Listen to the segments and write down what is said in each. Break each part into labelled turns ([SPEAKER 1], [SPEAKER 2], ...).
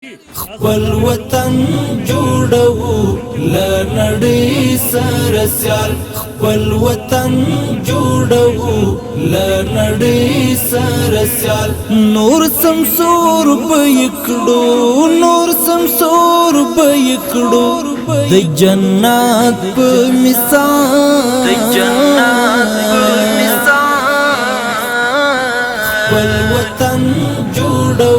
[SPEAKER 1] خپل وطن جوړو لنړۍ سره سیال خپل وطن جوړو لنړۍ سره سیال نور سمسور بيکړو نور سمسور بيکړو د جنت په مثال د جنت په مثال خپل وطن جوړو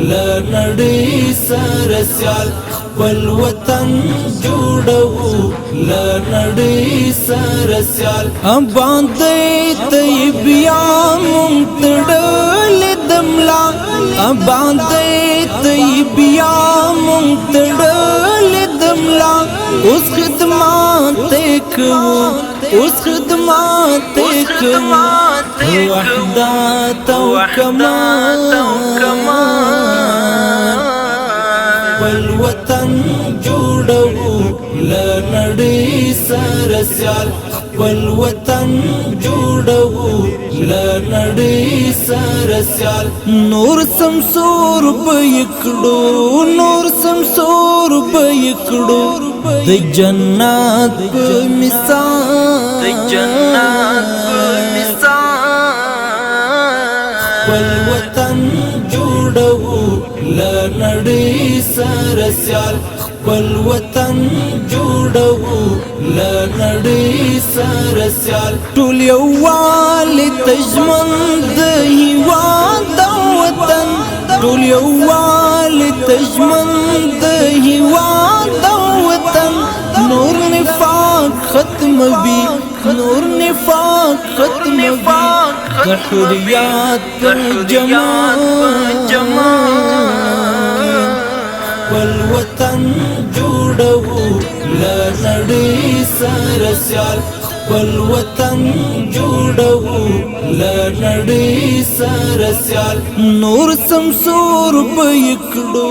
[SPEAKER 1] لنړۍ سره سیال خپل وطن جوړو لنړۍ سره سیال باندې طيب یا ممتړل دملا باندې طيب یا ممتړل دملا اوس خدمات کوو اوس خدمات کوو وحدت او کمال خپل وطن جوړو لنړۍ سره سیال خپل وطن جوړو لنړۍ سره سیال نور سمسور بيکړو نور سمسور بيکړو د جنت په مثال د جنت په مثال خپل وطن جوړو لنړۍ سره سیال خپل وطن جوړو لنړۍ سره سیال ټول یووالي تجمن د هیواد وطن ټول یووالي تجمن د هیواد وطن نور نفاق ختم بي نور نفاق ختم بي د حریات پر جمال خپل وطن جوړو لنړۍ سره سیال خپل وطن جوړو لنړۍ سره سیال نور سمسور بيکړو